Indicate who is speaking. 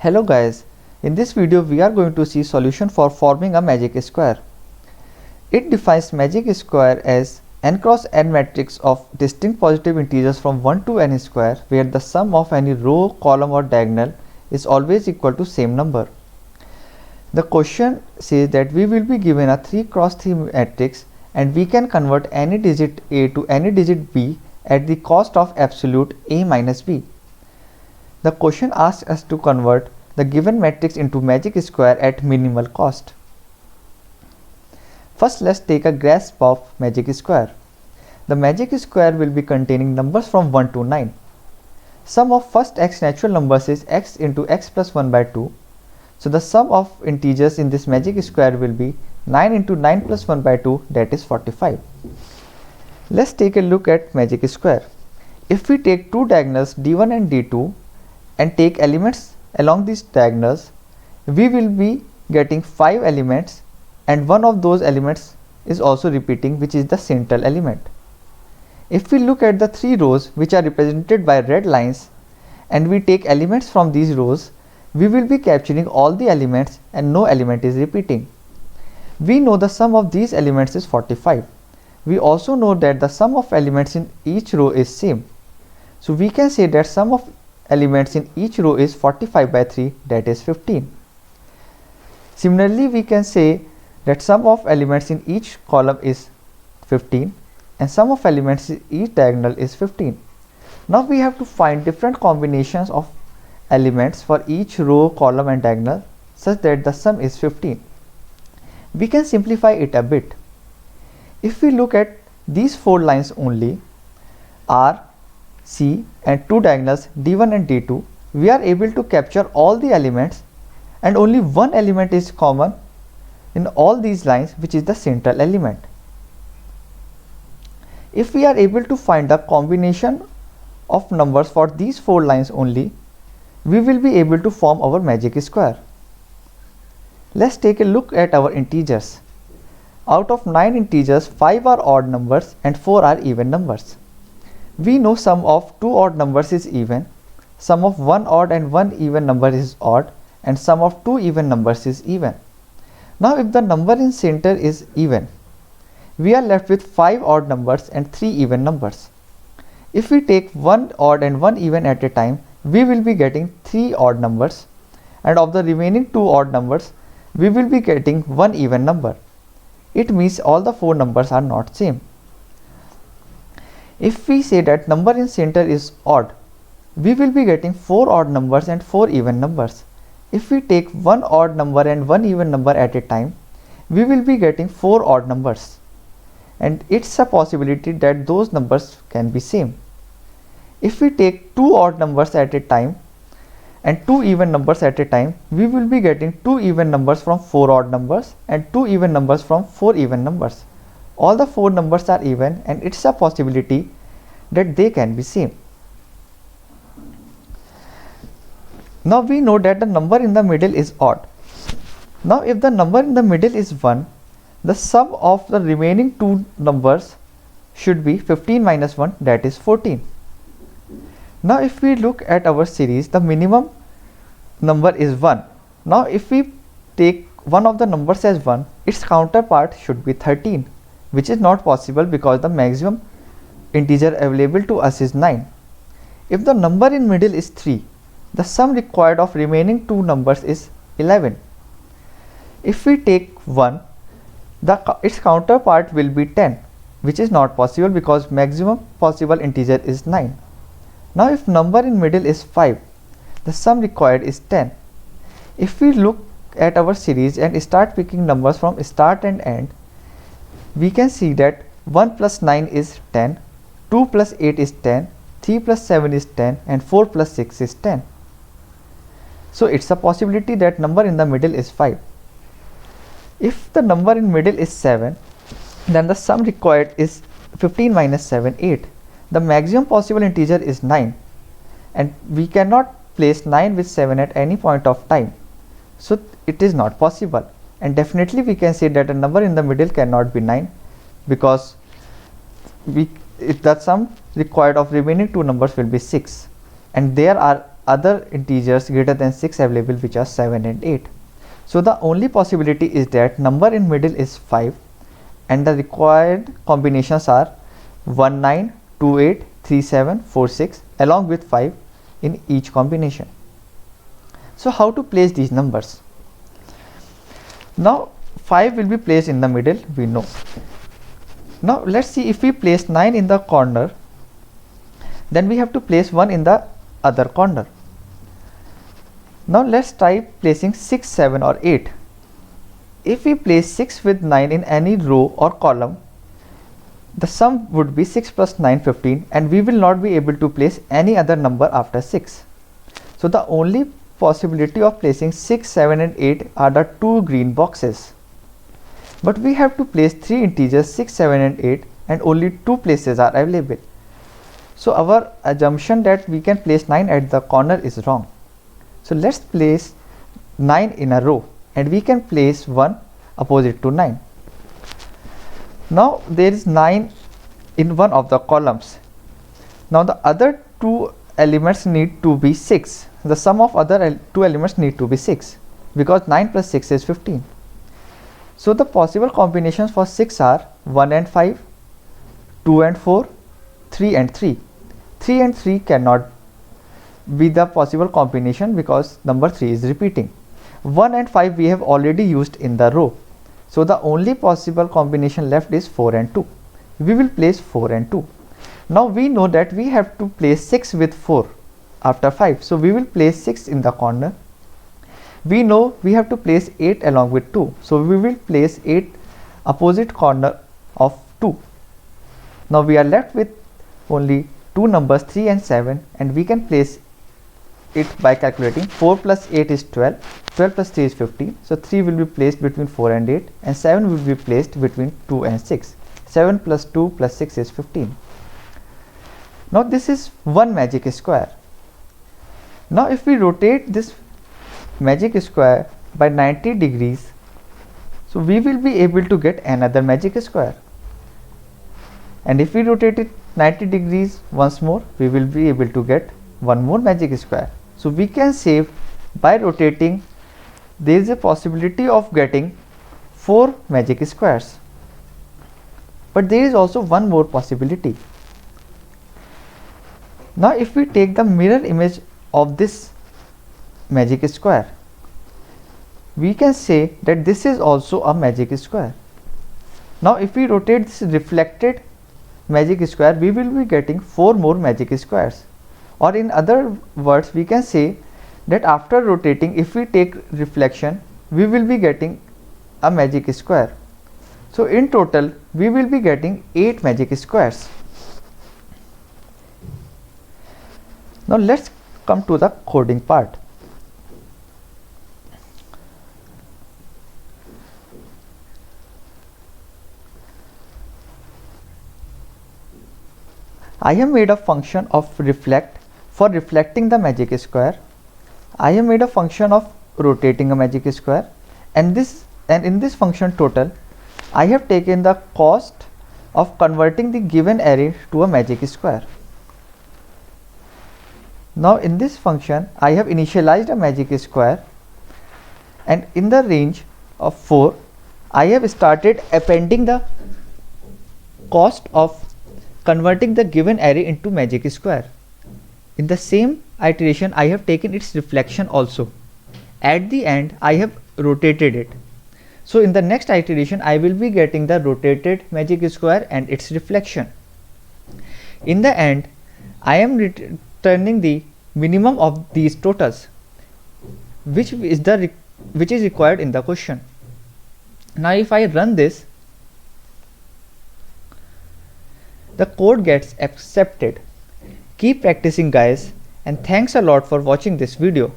Speaker 1: Hello guys, in this video we are going to see solution for forming a magic square. It defines magic square as n cross n matrix of distinct positive integers from 1 to n square where the sum of any row, column or diagonal is always equal to same number. The question says that we will be given a 3 cross 3 matrix and we can convert any digit a to any digit b at the cost of absolute a minus b. The question asks us to convert the given matrix into magic square at minimal cost. First, let's take a grasp of magic square. The magic square will be containing numbers from 1 to 9. Sum of first x natural numbers is x into x plus 1 by 2. So the sum of integers in this magic square will be 9 into 9 plus 1 by 2, that is 45. Let's take a look at magic square. If we take two diagonals d1 and d2 and take elements along these diagonals, we will be getting 5 elements and one of those elements is also repeating, which is the central element. If we look at the 3 rows which are represented by red lines and we take elements from these rows, we will be capturing all the elements and no element is repeating. We know the sum of these elements is 45. We also know that the sum of elements in each row is same. So we can say that sum of elements in each row is 45 by 3, that is 15. Similarly, we can say that sum of elements in each column is 15 and sum of elements in each diagonal is 15. Now we have to find different combinations of elements for each row, column and diagonal such that the sum is 15. We can simplify it a bit. If we look at these 4 lines only, R, C and 2 diagonals d1 and d2, we are able to capture all the elements and only one element is common in all these lines, which is the central element. If we are able to find the combination of numbers for these 4 lines only, we will be able to form our magic square. Let's take a look at our integers. Out of 9 integers, 5 are odd numbers and 4 are even numbers. We know sum of 2 odd numbers is even, sum of 1 odd and 1 even number is odd, and sum of 2 even numbers is even. Now if the number in center is even, we are left with 5 odd numbers and 3 even numbers. If we take 1 odd and 1 even at a time, we will be getting 3 odd numbers, and of the remaining 2 odd numbers, we will be getting 1 even number. It means all the 4 numbers are not same. If we say that number in center is odd, we will be getting 4 odd numbers and 4 even numbers. If we take 1 odd number and 1 even number at a time, we will be getting 4 odd numbers. And it's a possibility that those numbers can be same. If we take 2 odd numbers at a time and 2 even numbers at a time, we will be getting 2 even numbers from 4 odd numbers and 2 even numbers from 4 even numbers. All the 4 numbers are even and it's a possibility that they can be same. Now we know that the number in the middle is odd. Now if the number in the middle is 1, the sum of the remaining 2 numbers should be 15 minus 1, that is 14. Now if we look at our series, the minimum number is 1. Now if we take one of the numbers as 1, its counterpart should be 13, which is not possible because the maximum integer available to us is 9. If the number in middle is 3, the sum required of remaining 2 numbers is 11. If we take 1, its counterpart will be 10, which is not possible because maximum possible integer is 9. Now if number in middle is 5, the sum required is 10. If we look at our series and start picking numbers from start and end, we can see that 1 plus 9 is 10, 2 plus 8 is 10, 3 plus 7 is 10 and 4 plus 6 is 10. So it's a possibility that number in the middle is 5. If the number in middle is 7, then the sum required is 15 minus 7, 8. The maximum possible integer is 9 and we cannot place 9 with 7 at any point of time. So it is not possible, and definitely we can say that a number in the middle cannot be 9 because the sum required of remaining 2 numbers will be 6 and there are other integers greater than 6 available, which are 7 and 8. So the only possibility is that number in middle is 5 and the required combinations are 19, 28, 37, 46 along with 5 in each combination. So how to place these numbers? Now 5 will be placed in the middle, we know. Now let's see, if we place 9 in the corner, then we have to place 1 in the other corner. Now let's try placing 6, 7 or 8. If we place 6 with 9 in any row or column, the sum would be 6 plus 9, 15, and we will not be able to place any other number after 6. So the only possibility of placing 6, 7 and 8 are the two green boxes. But we have to place 3 integers 6, 7 and 8 and only 2 places are available. So our assumption that we can place 9 at the corner is wrong. So let's place 9 in a row and we can place 1 opposite to 9. Now there is 9 in one of the columns. Now the other two elements need to be 6. The sum of other two elements need to be 6 because 9 plus 6 is 15. So the possible combinations for 6 are 1 and 5, 2 and 4, 3 and 3. 3 and 3 cannot be the possible combination because number 3 is repeating. 1 and 5 we have already used in the row. So the only possible combination left is 4 and 2. We will place 4 and 2. Now we know that we have to place 6 with 4 after 5. So we will place 6 in the corner. We know we have to place 8 along with 2. So we will place 8 opposite corner of 2. Now we are left with only two numbers 3 and 7 and we can place it by calculating. 4 plus 8 is 12, 12 plus 3 is 15. So 3 will be placed between 4 and 8 and 7 will be placed between 2 and 6. 7 plus 2 plus 6 is 15. Now this is one magic square. Now if we rotate this magic square by 90 degrees, so we will be able to get another magic square. And if we rotate it 90 degrees once more, we will be able to get one more magic square. So we can say by rotating there is a possibility of getting 4 magic squares. But there is also one more possibility. Now if we take the mirror image of this magic square, we can say that this is also a magic square. Now if we rotate this reflected magic square, we will be getting 4 more magic squares. Or in other words, we can say that after rotating, if we take reflection, we will be getting a magic square. So in total, we will be getting 8 magic squares. Now let's come to the coding part. I have made a function of reflect for reflecting the magic square. I have made a function of rotating a magic square, and in this function total, I have taken the cost of converting the given array to a magic square. Now in this function, I have initialized a magic square, and in the range of 4, I have started appending the cost of converting the given array into magic square. In the same iteration, I have taken its reflection also. At the end, I have rotated it. So in the next iteration, I will be getting the rotated magic square and its reflection. In the end, I am returning the minimum of these totals, which is required in the question. Now if I run this, the code gets accepted. Keep practicing, guys, and thanks a lot for watching this video.